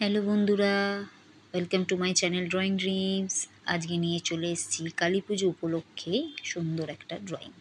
Hello বন্ধুরা, welcome to my channel drawing dreams. আজকে নিয়ে চলে এসেছি কালী পুজো উপলক্ষে সুন্দর একটা ড্রয়িং।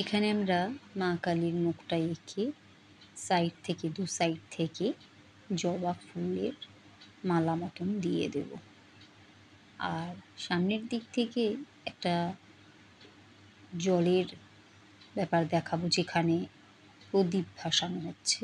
এখানে আমরা মা কালীর মুখটা এঁকে দু সাইড থেকে জবা ফুলের মালা মতন দিয়ে দেব। আর সামনের দিক থেকে একটা জলের ব্যাপার দেখাবো, যেখানে প্রদীপ ভাসানো হচ্ছে।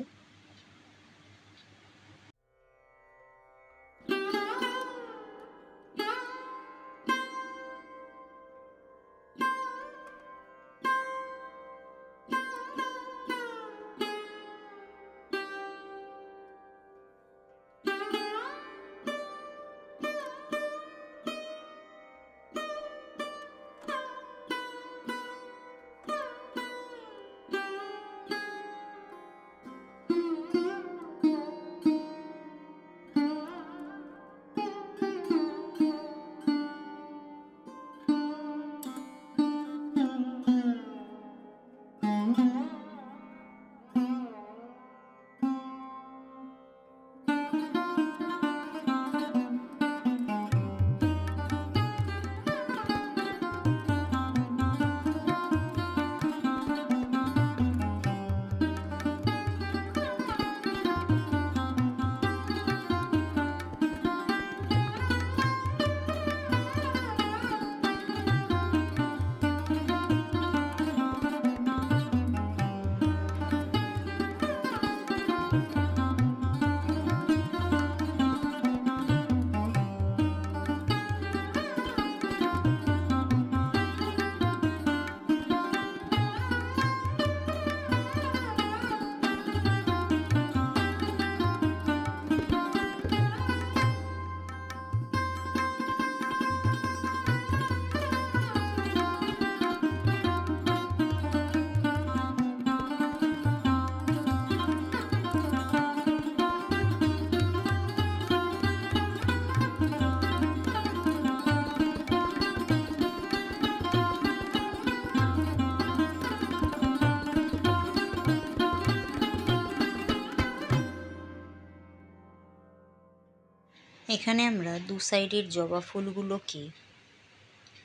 এখানে আমরা দু সাইডের জবা ফুলগুলোকে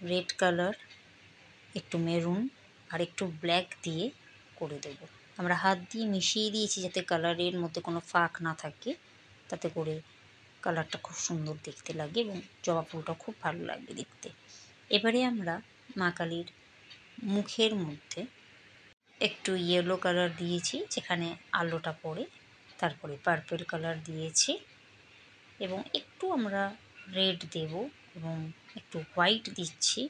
রেড কালার, একটু মেরুন আর একটু ব্ল্যাক দিয়ে করে দেব। আমরা হাত দিয়ে মিশিয়ে দিয়েছি যাতে কালারের মধ্যে কোনো ফাঁক না থাকে, তাতে করে কালারটা খুব সুন্দর দেখতে লাগে এবং জবা ফুলটা খুব ভালো লাগবে দেখতে। এবারে আমরা মা কালীর মুখের মধ্যে একটু ইয়েলো কালার দিয়েছি যেখানে আলোটা পড়ে, তারপরে পার্পল কালার দিয়েছি এবং একটু আমরা রেড দেব এবং একটু হোয়াইট দিচ্ছি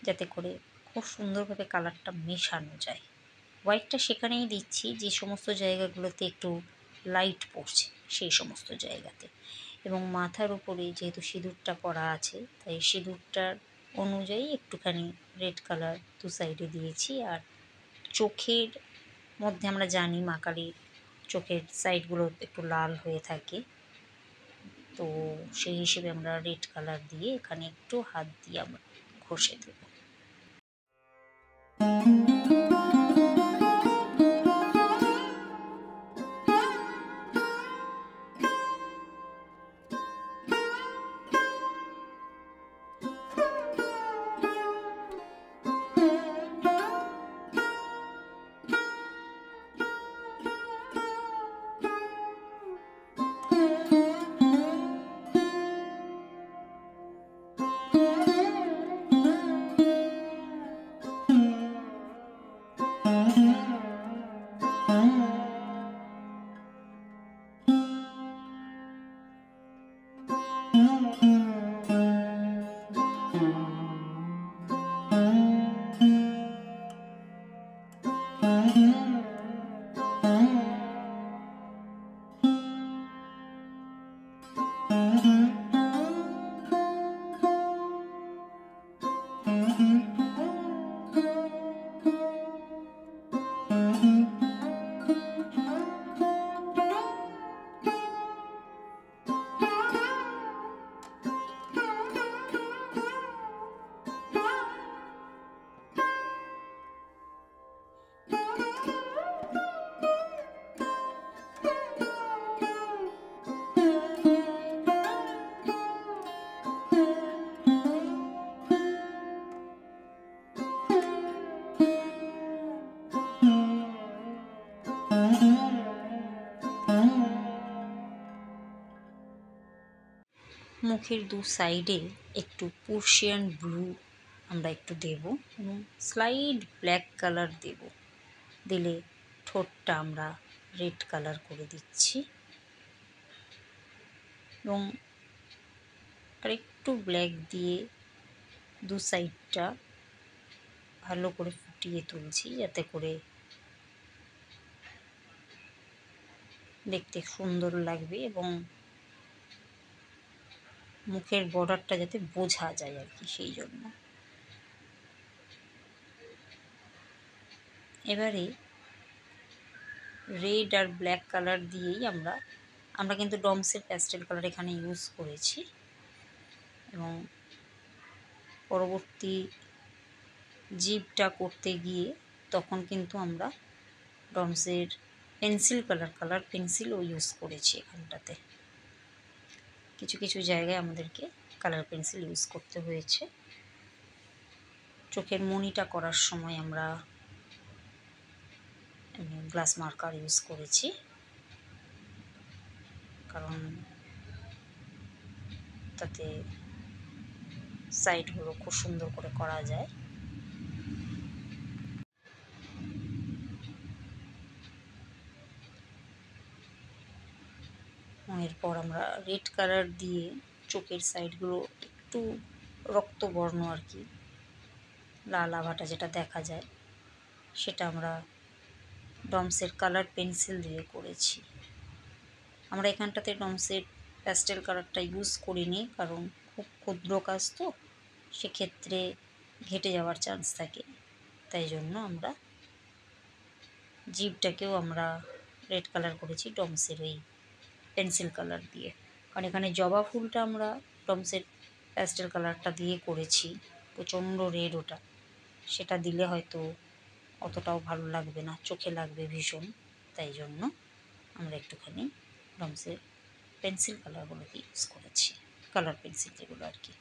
যাতে করে খুব সুন্দরভাবে কালারটা মেশানো যায়। হোয়াইটটা সেখানেই দিচ্ছি যে সমস্ত জায়গাগুলোতে একটু লাইট পড়ছে সেই সমস্ত জায়গাতে, এবং মাথার উপরে যেহেতু সিঁদুরটা পরা আছে তাই সিঁদুরটার অনুযায়ী একটুখানি রেড কালার দু সাইডে দিয়েছি। আর চোখের মধ্যে আমরা জানি মা কালীর চোখের সাইডগুলো একটু লাল হয়ে থাকে, তো সেই হিসেবে আমরা রেড কালার দিয়ে এখানে একটু হাত দিয়ে আমরা ঘষে দেব। মুখের দু সাইডে একটু পার্সিয়ান ব্লু আমরা একটু দেব এবং স্লাইড ব্ল্যাক কালার দেব। দিলে ঠোঁটটা আমরা রেড কালার করে দিচ্ছি এবং আরেকটু ব্ল্যাক দিয়ে দু সাইডটা ভালো করে ফুটিয়ে তুলছি যাতে করে দেখতে সুন্দর লাগবে এবং মুখের বর্ডারটা যাতে বোঝা যায় আর কি, সেই জন্য। এবারে রেড আর ব্ল্যাক কালার দিয়েই আমরা কিন্তু ডমসের প্যাস্টেল কালার এখানে ইউজ করেছি এবং পরবর্তী জিভটা করতে গিয়ে তখন কিন্তু আমরা ডমসের পেন্সিল কালার পেন্সিলও ইউজ করেছি এখানটাতে। কিছু কিছু জায়গায় আমাদেরকে কালার পেন্সিল ইউজ করতে হয়েছে। চোখের মণিটা করার সময় আমরা গ্লাস মার্কার ইউজ করেছি, কারণ তাতে সাইডগুলো খুব সুন্দর করে করা যায়। এরপর আমরা রেড কালার দিয়ে চোখের সাইডগুলো একটু রক্তবর্ণ আর কি, লাল আভাটা যেটা দেখা যায় সেটা আমরা ডমসের কালার পেন্সিল দিয়ে করেছি। আমরা এখানটাতে ডমসের প্যাস্টেল কালারটা ইউজ করিনি, কারণ খুব ক্ষুদ্র কাজ তো, সেক্ষেত্রে ঘেটে যাওয়ার চান্স থাকে, তাই জন্য আমরা জিভটাকেও আমরা রেড কালার করেছি ডমসের ওই পেন্সিল কালার দিয়ে। কারণ এখানে জবা ফুলটা আমরা ডমসের প্যাস্টেল কালারটা দিয়ে করেছি, প্রচণ্ড রেড ওটা, সেটা দিলে হয়তো অতটাও ভালো লাগবে না, চোখে লাগবে ভীষণ, তাই জন্য আমরা একটুখানি ডমসের পেন্সিল কালারগুলোকে ইউজ করেছি। কালার পেন্সিল যেগুলো আর কি।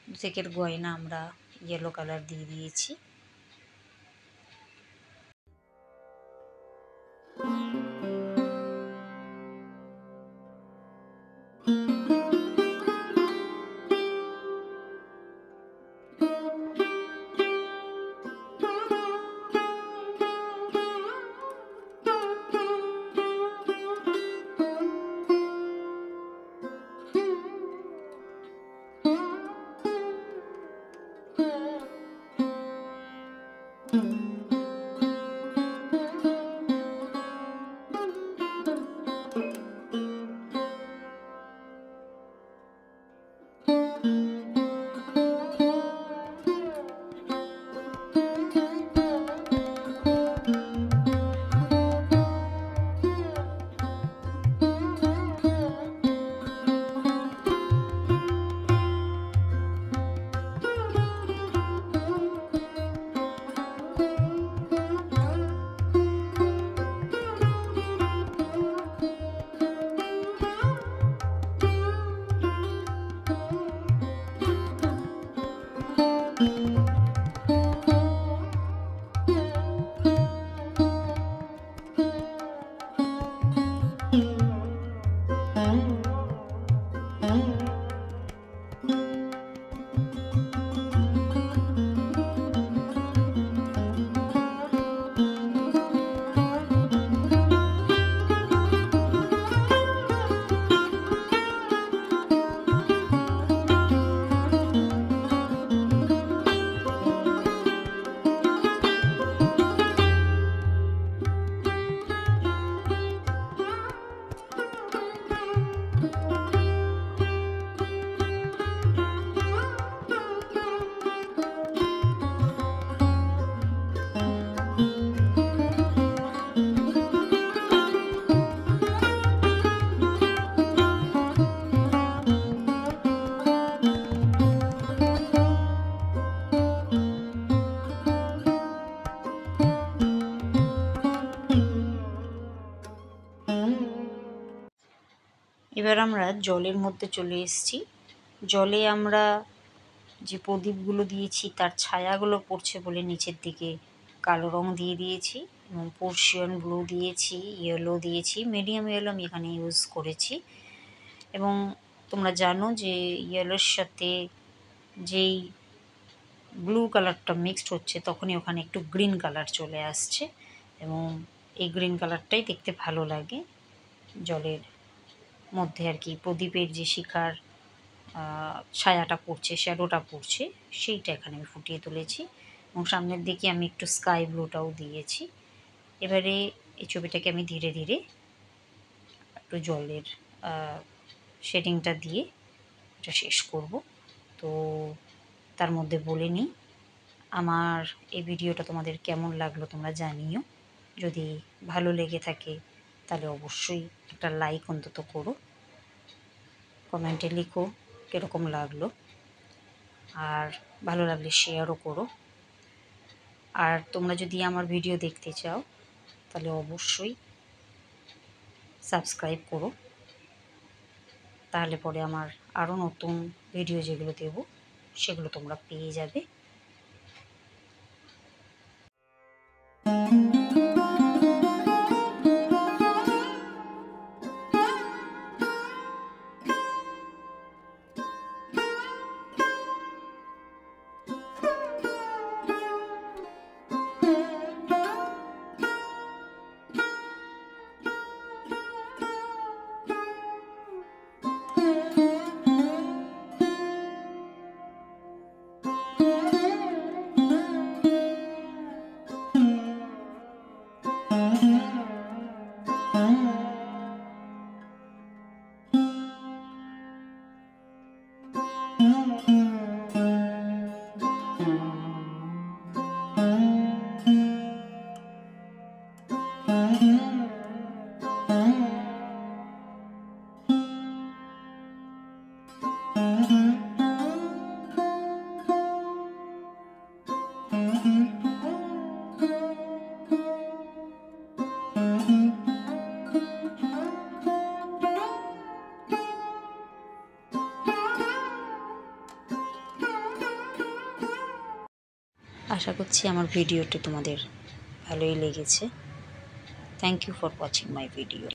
2 সেকের গয়না আমরা ইয়েলো কালার দিয়ে দিয়েছি। এবার আমরা জলের মধ্যে চলে এসেছি। জলে আমরা যে প্রদীপগুলো দিয়েছি তার ছায়াগুলো পড়ছে বলে নিচের দিকে কালো রং দিয়ে দিয়েছি এবং পোর্শিয়ান ব্লু দিয়েছি, ইয়েলো দিয়েছি, মিডিয়াম ইয়েলো আমি এখানে ইউজ করেছি। এবং তোমরা জানো যে ইয়েলোর সাথে যেই ব্লু কালারটা মিক্সড হচ্ছে তখনই ওখানে একটু গ্রিন কালার চলে আসছে এবং এই গ্রিন কালারটাই দেখতে ভালো লাগে জলের মধ্যে আর কি। প্রদীপের যে শিখার ছায়াটা পড়ছে, শ্যাডোটা পড়ছে, সেইটা এখানে আমি ফুটিয়ে তুলেছি এবং সামনের দিকে আমি একটু স্কাই ব্লুটাও দিয়েছি। এবারে এই ছবিটাকে আমি ধীরে ধীরে একটু জলের শেডিংটা দিয়ে এটা শেষ করব। তো তার মধ্যে বলে নিই, আমার এই ভিডিওটা তোমাদের কেমন লাগলো তোমরা জানিও। যদি ভালো লেগে থাকে তাহলে অবশ্যই একটা লাইক অন্তত করো, কমেন্টে লিখো কীরকম লাগলো, আর ভালো লাগলে শেয়ারও করো। আর তোমরা যদি আমার ভিডিও দেখতে চাও তাহলে অবশ্যই সাবস্ক্রাইব করো, তাহলে পরে আমার আরও নতুন ভিডিও যেগুলো দেবো সেগুলো তোমরা পেয়ে যাবে। আশা করছি আমার ভিডিওটা তোমাদের ভালোই লেগেছে। Thank you for watching my video.